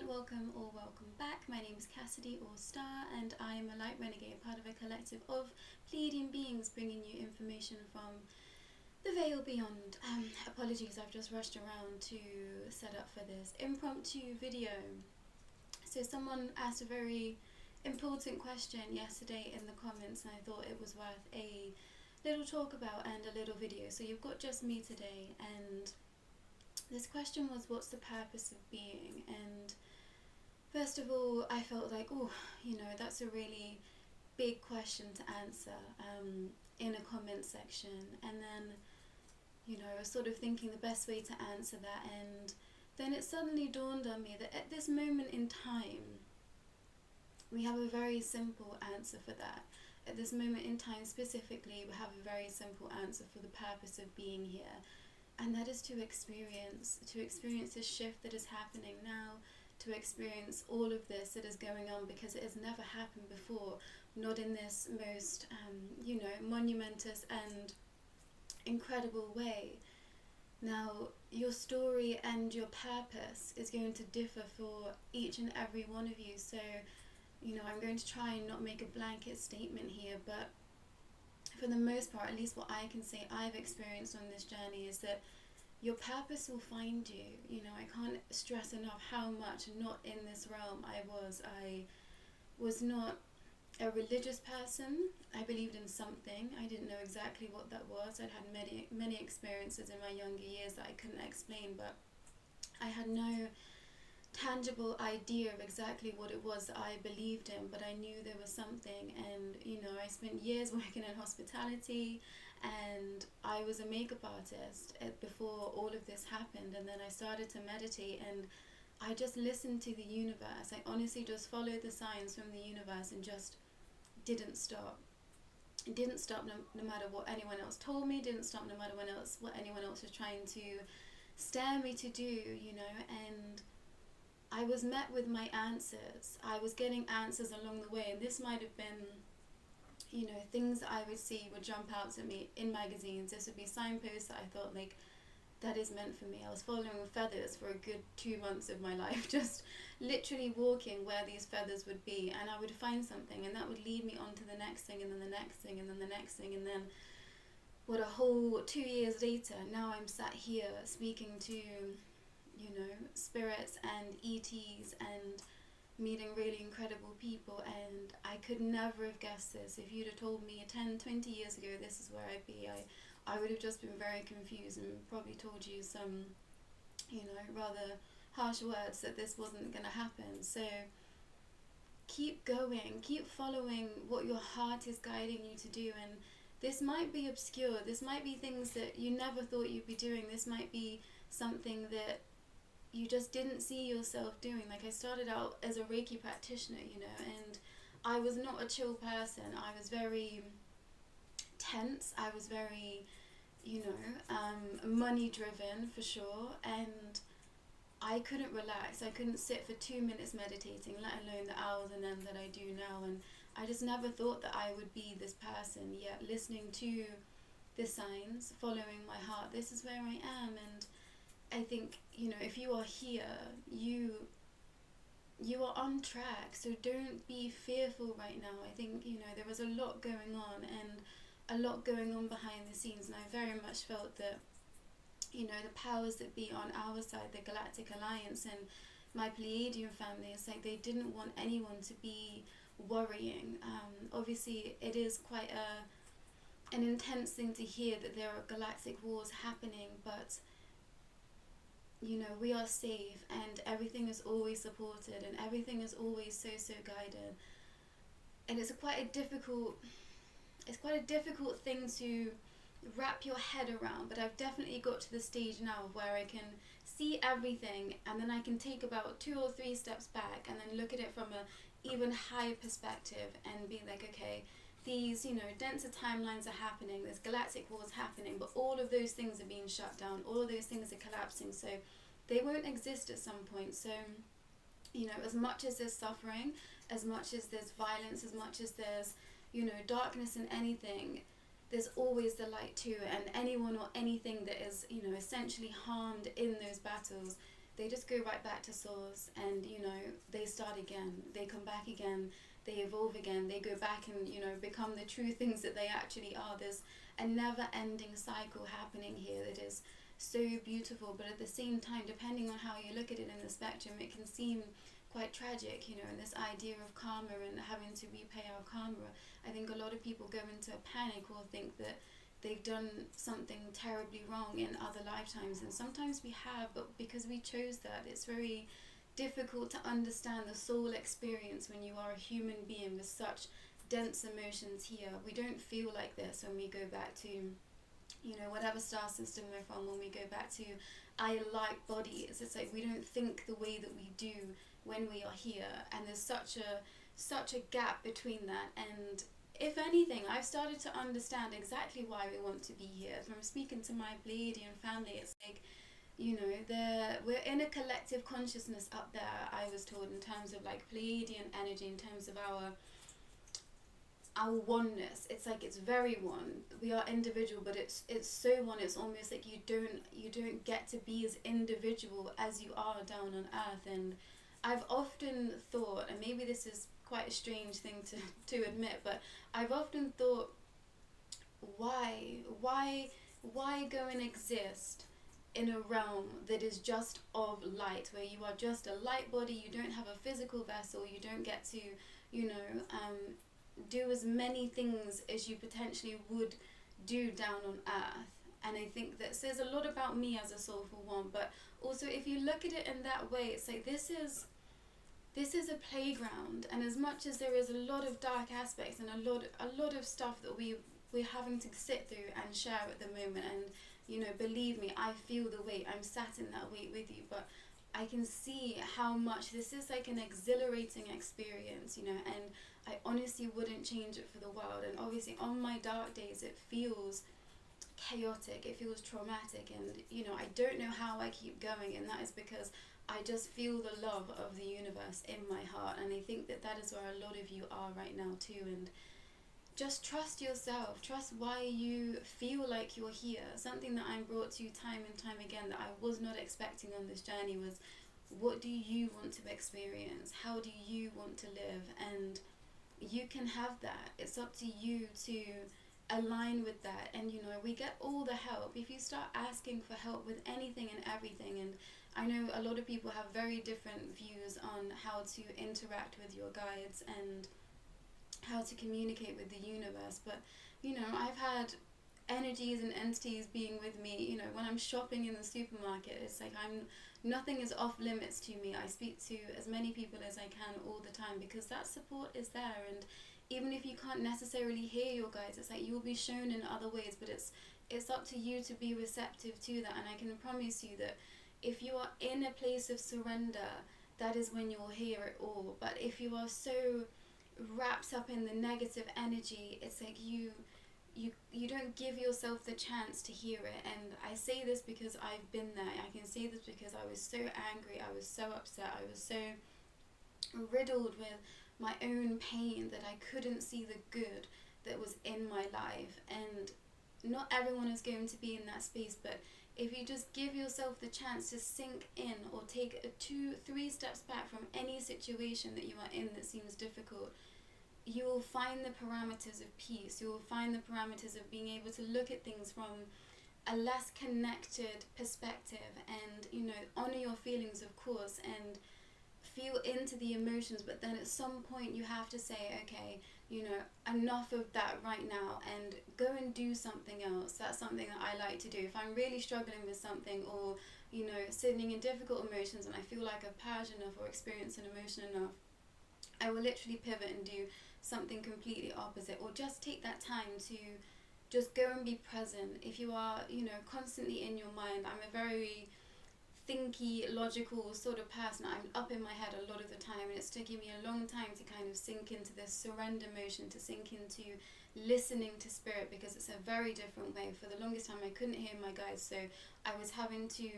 welcome or welcome back. My name is Cassidy or Starr, and I am a light renegade, part of a collective of Pleiadian beings bringing you information from the veil beyond. Apologies, I've just rushed around to set up for this impromptu video. So someone asked a very important question yesterday in the comments, and I thought it was worth a little talk about and a little video. So you've got just me today, and this question was, what's the purpose of being? And first of all, I felt like, that's a really big question to answer in a comment section. And then, I was sort of thinking the best way to answer that, and then it suddenly dawned on me that at this moment in time, we have a very simple answer for that. At this moment in time specifically, we have a very simple answer for the purpose of being here. And that is to experience this shift that is happening now, to experience all of this that is going on, because it has never happened before, not in this most, monumentous and incredible way. Now, your story and your purpose is going to differ for each and every one of you, so, I'm going to try and not make a blanket statement here, but for the most part, at least what I can say I've experienced on this journey, is that your purpose will find you. I can't stress enough how much not in this realm I was. I was not a religious person. I believed in something. I didn't know exactly what that was. I'd had many experiences in my younger years that I couldn't explain, but I had no tangible idea of exactly what it was that I believed in, but I knew there was something. And I spent years working in hospitality, and I was a makeup artist before all of this happened. And then I started to meditate, and I just listened to the universe. I honestly just followed the signs from the universe and just didn't stop. It didn't stop no matter what anyone else told me, didn't stop no matter what anyone else was trying to scare me to do, and I was met with my answers. I was getting answers along the way, and this might have been, things that I would see would jump out to me in magazines. This would be signposts that I thought, like, that is meant for me. I was following with feathers for a good 2 months of my life, just literally walking where these feathers would be, and I would find something, and that would lead me on to the next thing, and then the next thing, and then the next thing, and then what, a whole 2 years later, now I'm sat here speaking to spirits and ETs and meeting really incredible people, and I could never have guessed this. If you'd have told me 10, 20 years ago this is where I'd be, I would have just been very confused and probably told you some, rather harsh words that this wasn't going to happen. So keep going, keep following what your heart is guiding you to do, and this might be obscure, this might be things that you never thought you'd be doing, this might be something that you just didn't see yourself doing. Like, I started out as a Reiki practitioner, and I was not a chill person. I was very tense. I was very, money driven for sure, and I couldn't relax. I couldn't sit for 2 minutes meditating, let alone the hours and then that I do now. And I just never thought that I would be this person, yet listening to the signs, following my heart, this is where I am. And I think, if you are here, you are on track, so don't be fearful right now. I think, there was a lot going on, and a lot going on behind the scenes, and I very much felt that, the powers that be on our side, the Galactic Alliance and my Pleiadian family, it's like they didn't want anyone to be worrying. Obviously, it is quite an intense thing to hear that there are galactic wars happening, but we are safe, and everything is always supported, and everything is always so guided. And it's quite a difficult thing to wrap your head around, but I've definitely got to the stage now where I can see everything, and then I can take about 2 or 3 steps back and then look at it from an even higher perspective and be like, okay, these, denser timelines are happening, there's galactic wars happening, but all of those things are being shut down, all of those things are collapsing, so they won't exist at some point. So, as much as there's suffering, as much as there's violence, as much as there's, darkness in anything, there's always the light too, and anyone or anything that is, essentially harmed in those battles, they just go right back to source, and you know, they start again, they come back again, they evolve again, they go back and, you know, become the true things that they actually are. There's a never-ending cycle happening here that is so beautiful, but at the same time, depending on how you look at it in the spectrum, it can seem quite tragic, you know, and this idea of karma and having to repay our karma. I think a lot of people go into a panic or think that they've done something terribly wrong in other lifetimes, and sometimes we have, but because we chose that, it's very difficult to understand the soul experience when you are a human being with such dense emotions here. We don't feel like this when we go back to, you know, whatever star system we're from, when we go back to our light bodies. It's like we don't think the way that we do when we are here, and there's such a gap between that. And if anything, I've started to understand exactly why we want to be here. From speaking to my Pleiadian family, it's like, you know, we're in a collective consciousness up there, I was told, in terms of like Pleiadian energy, in terms of our oneness. It's like it's very one. We are individual, but it's so one. It's almost like you don't get to be as individual as you are down on Earth. And I've often thought, and maybe this is quite a strange thing to admit, but I've often thought, why go and exist in a realm that is just of light, where you are just a light body, you don't have a physical vessel, you don't get to, you know, do as many things as you potentially would do down on Earth. And I think that says a lot about me as a soul, for one, but also if you look at it in that way, it's like this is a playground, and as much as there is a lot of dark aspects and a lot of stuff that we're having to sit through and share at the moment, and you know, believe me, I feel the weight, I'm sat in that weight with you, but I can see how much this is like an exhilarating experience, you know, and I honestly wouldn't change it for the world. And obviously on my dark days it feels chaotic, it feels traumatic, and you know, I don't know how I keep going, and that is because I just feel the love of the universe in my heart, and I think that that is where a lot of you are right now too. And just trust yourself, trust why you feel like you're here. Something that I'm brought to time and time again that I was not expecting on this journey was, what do you want to experience? How do you want to live? And you can have that. It's up to you to align with that. And you know, we get all the help if you start asking for help with anything and everything. And I know a lot of people have very different views on how to interact with your guides and how to communicate with the universe, but you know, I've had energies and entities being with me, you know, when I'm shopping in the supermarket. It's like nothing is off limits to me. I speak to as many people as I can all the time, because that support is there. And even if you can't necessarily hear your guides, it's like you'll be shown in other ways, but it's up to you to be receptive to that. And I can promise you that if you are in a place of surrender, that is when you'll hear it all. But if you are so wrapped up in the negative energy, it's like you don't give yourself the chance to hear it. And I say this because I've been there. I can say this because I was so angry, I was so upset, I was so riddled with my own pain that I couldn't see the good that was in my life. And not everyone is going to be in that space, but if you just give yourself the chance to sink in, or take 2-3 steps back from any situation that you are in that seems difficult, you will find the parameters of peace. You will find the parameters of being able to look at things from a less connected perspective, and you know, honor your feelings, of course, and feel into the emotions. But then at some point you have to say, okay, you know, enough of that right now, and go and do something else. That's something that I like to do. If I'm really struggling with something, or you know, sitting in difficult emotions, and I feel like I've purged enough or experienced an emotion enough, I will literally pivot and do something completely opposite, or just take that time to just go and be present. If you are, you know, constantly in your mind, I'm a very thinky, logical sort of person. I'm up in my head a lot of the time, and it's taking me a long time to kind of sink into this surrender motion, to sink into listening to spirit, because it's a very different way. For the longest time I couldn't hear my guides, so I was having to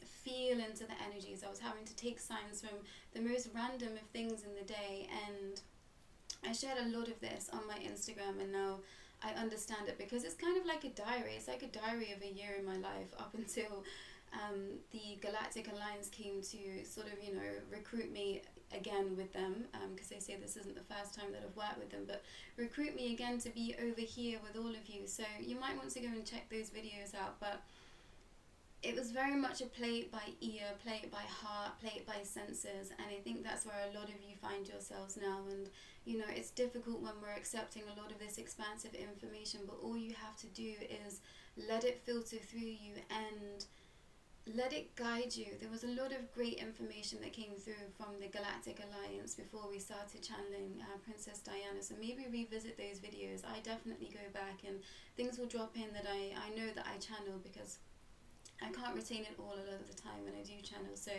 feel into the energies. I was having to take signs from the most random of things in the day, and I shared a lot of this on my Instagram, and now I understand it, because it's kind of like a diary. It's like a diary of a year in my life up until the Galactic Alliance came to sort of, you know, recruit me again with them, because they say this isn't the first time that I've worked with them, but recruit me again to be over here with all of you. So you might want to go and check those videos out. But it was very much a play it by ear, play it by heart, play it by senses, and I think that's where a lot of you find yourselves now. And you know, it's difficult when we're accepting a lot of this expansive information, but all you have to do is let it filter through you and let it guide you. There was a lot of great information that came through from the Galactic Alliance before we started channeling Princess Diana, so maybe revisit those videos. I definitely go back and things will drop in that I know that I channel, because I can't retain it all a lot of the time when I do channel, so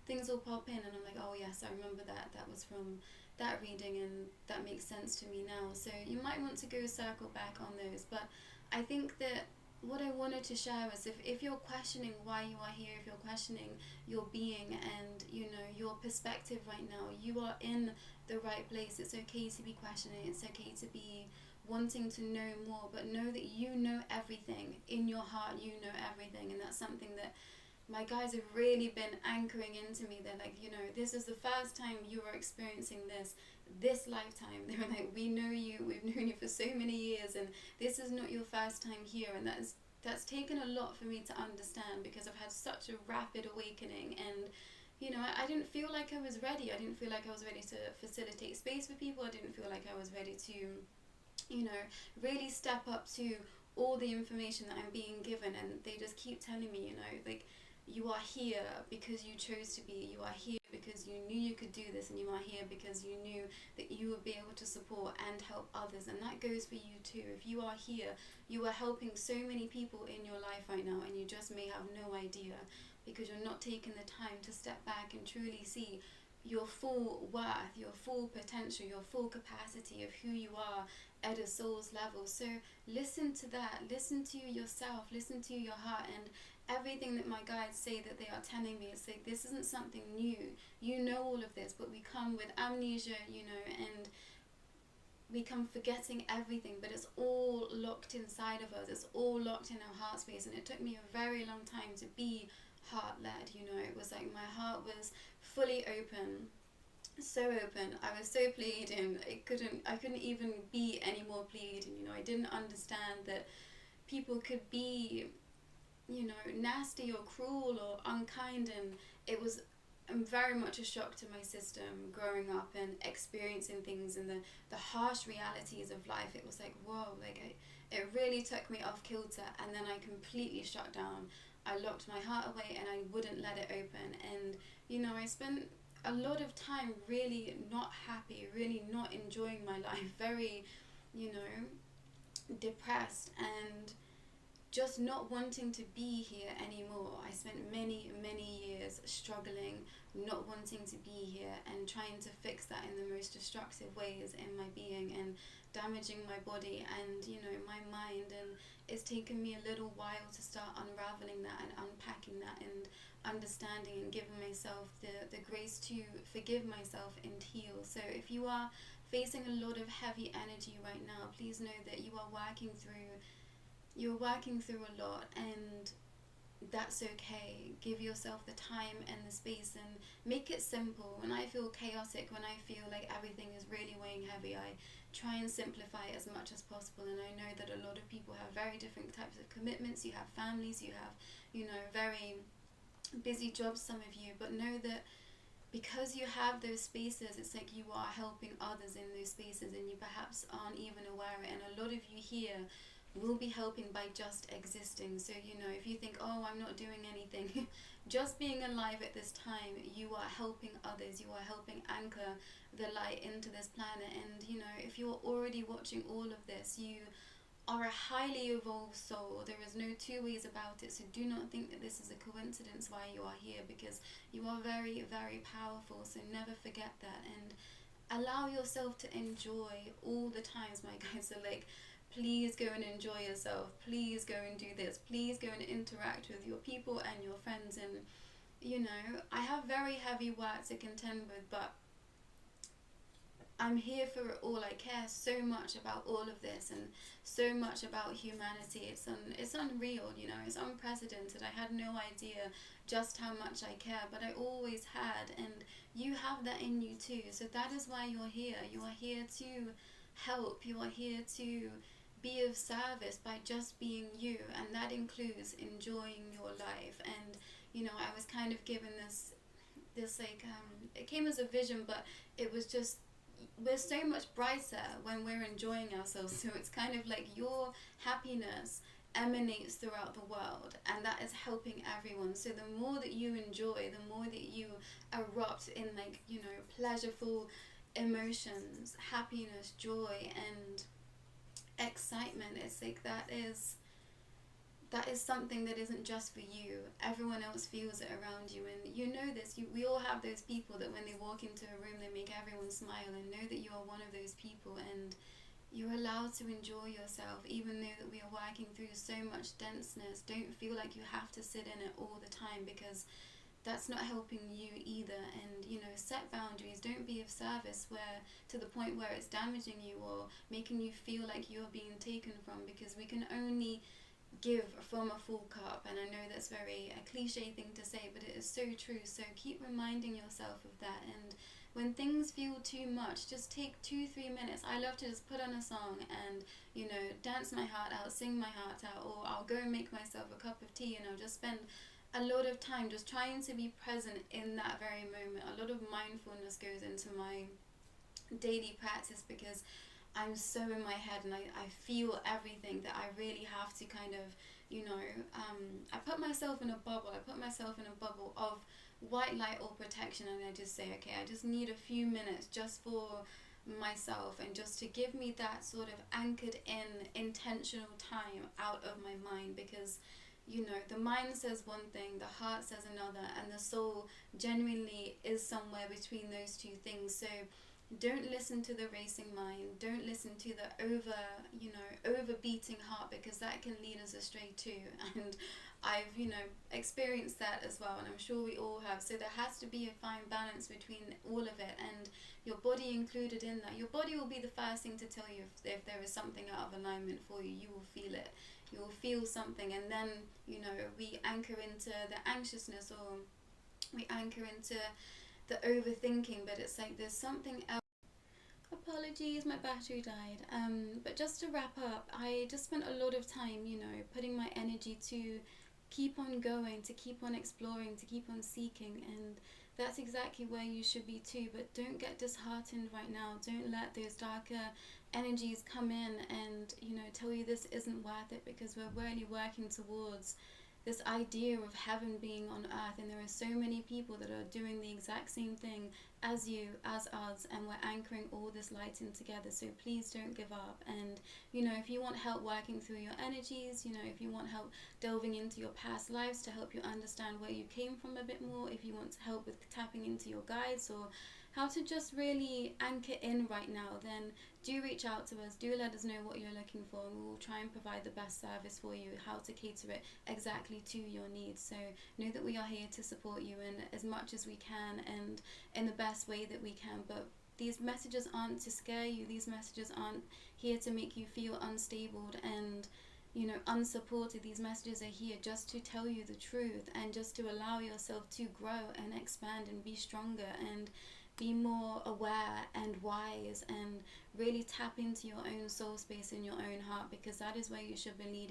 things will pop in and I'm like, oh yes, I remember that was from that reading and that makes sense to me now. So you might want to go circle back on those. But I think that what I wanted to share is, if you're questioning why you are here, if you're questioning your being and, you know, your perspective right now, you are in the right place. It's okay to be questioning, it's okay to be wanting to know more, but know that you know everything. In your heart, you know everything, and that's something that my guys have really been anchoring into me. They're like, you know, this is the first time you are experiencing this lifetime. They were like, we know you, we've known you for so many years, and this is not your first time here. And that's taken a lot for me to understand, because I've had such a rapid awakening, and you know, I didn't feel like I was ready. I didn't feel like I was ready to facilitate space for people. I didn't feel like I was ready to, you know, really step up to all the information that I'm being given. And they just keep telling me, you know, like, you are here because you chose to be, you are here because you knew you could do this, and you are here because you knew that you would be able to support and help others. And that goes for you too. If you are here, you are helping so many people in your life right now, and you just may have no idea, because you're not taking the time to step back and truly see your full worth, your full potential, your full capacity of who you are at a soul's level. So listen to that, listen to yourself, listen to your heart, and everything that my guides say that they are telling me, it's like, this isn't something new. You know all of this, but we come with amnesia, you know, and we come forgetting everything, but it's all locked inside of us. It's all locked in our heart space, and it took me a very long time to be heart-led, you know. It was like my heart was fully open, so open. I was so Pleiadian. I couldn't even be any more Pleiadian, you know. I didn't understand that people could be, you know, nasty or cruel or unkind, and it was very much a shock to my system growing up and experiencing things and the harsh realities of life. It was like, whoa, like it really took me off kilter, and then I completely shut down. I locked my heart away and I wouldn't let it open. And you know, I spent a lot of time really not happy, really not enjoying my life, very, you know, depressed, and just not wanting to be here anymore. I spent many years struggling, not wanting to be here, and trying to fix that in the most destructive ways in my being, and damaging my body and, you know, my mind. And it's taken me a little while to start unraveling that and unpacking that and understanding and giving myself the grace to forgive myself and heal. So if you are facing a lot of heavy energy right now, please know that you're working through a lot, and that's okay. Give yourself the time and the space, and make it simple. When I feel chaotic, when I feel like everything is really weighing heavy, I try and simplify it as much as possible. And I know that a lot of people have very different types of commitments. You have families, you have, you know, very busy jobs, some of you, but know that because you have those spaces, it's like you are helping others in those spaces, and you perhaps aren't even aware of it. And a lot of you here will be helping by just existing. So, you know, if you think, oh, I'm not doing anything, just being alive at this time, you are helping others, you are helping anchor the light into this planet. And, you know, if you're already watching all of this, you are a highly evolved soul. There is no two ways about it. So do not think that this is a coincidence why you are here, because you are very powerful. So never forget that, and allow yourself to enjoy all the times. My guys are like, please go and enjoy yourself, please go and do this, please go and interact with your people and your friends. And you know, I have very heavy work to contend with, but I'm here for it all. I care so much about all of this and so much about humanity. It's unreal, you know, it's unprecedented. I had no idea just how much I care, but I always had, and you have that in you too. So that is why you're here. You are here to help. You are here to be of service by just being you, and that includes enjoying your life. And you know, I was kind of given this like it came as a vision, but it was just, we're so much brighter when we're enjoying ourselves. So it's kind of like your happiness emanates throughout the world, and that is helping everyone. So the more that you enjoy, the more that you erupt in, like, you know, pleasureful emotions, happiness, joy, and excitement. It's like that is something that isn't just for you. Everyone else feels it around you, and you know this. We all have those people that when they walk into a room, they make everyone smile, and know that you are one of those people, and you're allowed to enjoy yourself, even though that we are working through so much denseness. Don't feel like you have to sit in it all the time, because that's not helping you either. And you know, set boundaries. Don't be of service where to the point where it's damaging you or making you feel like you're being taken from, because we can only give from a full cup. And I know that's very a cliche thing to say, but it is so true. So keep reminding yourself of that. And when things feel too much, just take 2-3 minutes. I love to just put on a song and, you know, dance my heart out, sing my heart out, or I'll go and make myself a cup of tea, and I'll just spend a lot of time just trying to be present in that very moment. A lot of mindfulness goes into my daily practice, because I'm so in my head, and I feel everything that I really have to kind of, you know, I put myself in a bubble. I put myself in a bubble of white light or protection, and I just say, okay, I just need a few minutes just for myself, and just to give me that sort of anchored in intentional time out of my mind. Because you know, the mind says one thing, the heart says another, and the soul genuinely is somewhere between those two things. So don't listen to the racing mind. Don't listen to the over beating heart, because that can lead us astray too. And I've, you know, experienced that as well, and I'm sure we all have. So there has to be a fine balance between all of it, and your body included in that. Your body will be the first thing to tell you if there is something out of alignment for you. You will feel it. You will feel something, and then, you know, we anchor into the anxiousness, or we anchor into the overthinking. But it's like there's something else. Apologies, my battery died. But just to wrap up, I just spent a lot of time, you know, putting my energy to keep on going, to keep on exploring, to keep on seeking, and that's exactly where you should be too. But don't get disheartened right now. Don't let those darker energies come in and, you know, tell you this isn't worth it, because we're really working towards this idea of heaven being on earth, and there are so many people that are doing the exact same thing as you, as us, and we're anchoring all this light in together. So please don't give up. And you know, if you want help working through your energies, you know, if you want help delving into your past lives to help you understand where you came from a bit more, if you want help with tapping into your guides, or how to just really anchor in right now, then do reach out to us. Do let us know what you're looking for, and we'll try and provide the best service for you, how to cater it exactly to your needs. So know that we are here to support you in as much as we can, and in the best way that we can. But these messages aren't to scare you. These messages aren't here to make you feel unstable and, you know, unsupported. These messages are here just to tell you the truth, and just to allow yourself to grow and expand and be stronger and be more aware and wise, and really tap into your own soul space in your own heart, because that is where you should be leading.